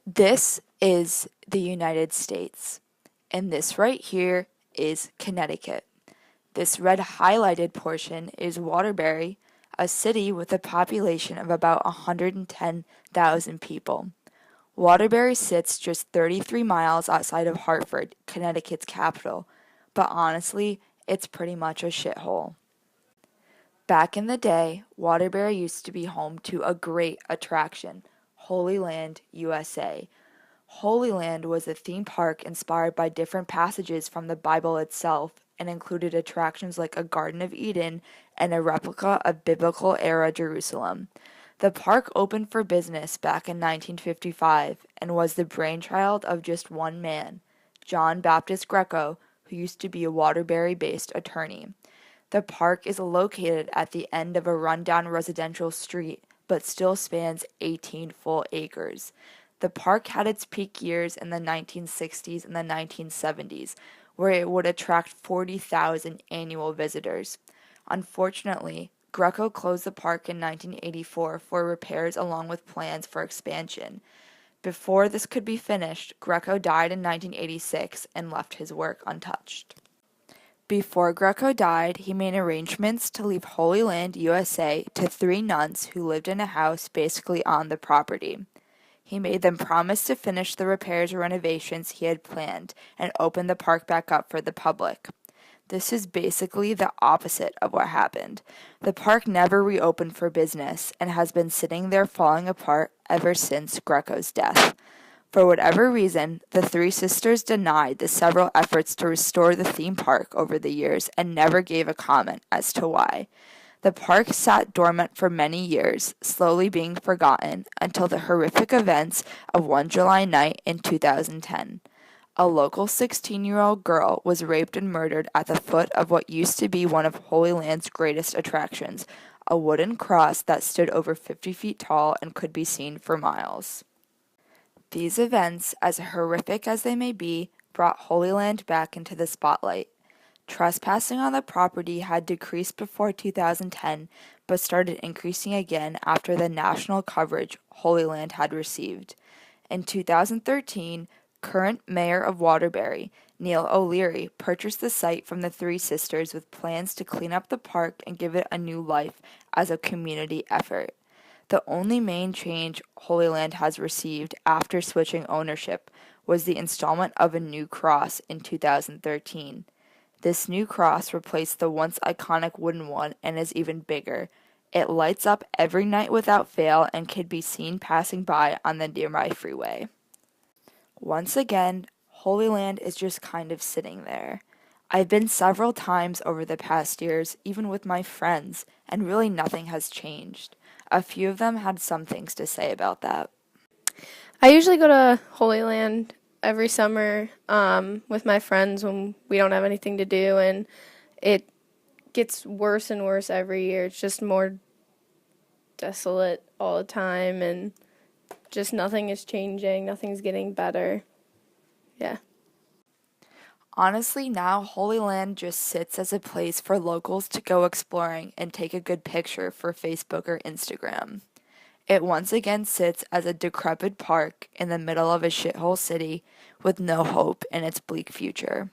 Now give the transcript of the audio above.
This is the United States, and this right here is Connecticut. This red highlighted portion is Waterbury, a city with a population of about 110,000 people. Waterbury sits just 33 miles outside of Hartford, Connecticut's capital, but honestly, it's pretty much a shithole. Back in the day, Waterbury used to be home to a great attraction, Holy Land, USA. Holy Land was a theme park inspired by different passages from the Bible itself and included attractions like a Garden of Eden and a replica of biblical era Jerusalem. The park opened for business back in 1955 and was the brainchild of just one man, John Baptist Greco, who used to be a Waterbury based attorney. The park is located at the end of a rundown residential street, but still spans 18 full acres. The park had its peak years in the 1960s and the 1970s, where it would attract 40,000 annual visitors. Unfortunately, Greco closed the park in 1984 for repairs along with plans for expansion. Before this could be finished, Greco died in 1986 and left his work untouched. Before Greco died, he made arrangements to leave Holy Land, USA to 3 nuns who lived in a house basically on the property. He made them promise to finish the repairs or renovations he had planned and open the park back up for the public. This is basically the opposite of what happened. The park never reopened for business and has been sitting there falling apart ever since Greco's death. For whatever reason, the three sisters denied the several efforts to restore the theme park over the years and never gave a comment as to why. The park sat dormant for many years, slowly being forgotten until the horrific events of one July night in 2010. A local 16-year-old girl was raped and murdered at the foot of what used to be one of Holy Land's greatest attractions, a wooden cross that stood over 50 feet tall and could be seen for miles. These events, as horrific as they may be, brought Holy Land back into the spotlight. Trespassing on the property had decreased before 2010, but started increasing again after the national coverage Holy Land had received. In 2013, current mayor of Waterbury, Neil O'Leary, purchased the site from the three sisters with plans to clean up the park and give it a new life as a community effort. The only main change Holy Land has received after switching ownership was the installment of a new cross in 2013. This new cross replaced the once iconic wooden one and is even bigger. It lights up every night without fail and can be seen passing by on the nearby freeway. Once again, Holy Land is just kind of sitting there. I've been several times over the past years, even with my friends, and really nothing has changed. A few of them had some things to say about that. I usually go to Holy Land every summer with my friends when we don't have anything to do, and it gets worse and worse every year. It's just more desolate all the time, and just nothing is changing, nothing's getting better. Yeah. Honestly, now Holy Land just sits as a place for locals to go exploring and take a good picture for Facebook or Instagram. It once again sits as a decrepit park in the middle of a shithole city with no hope in its bleak future.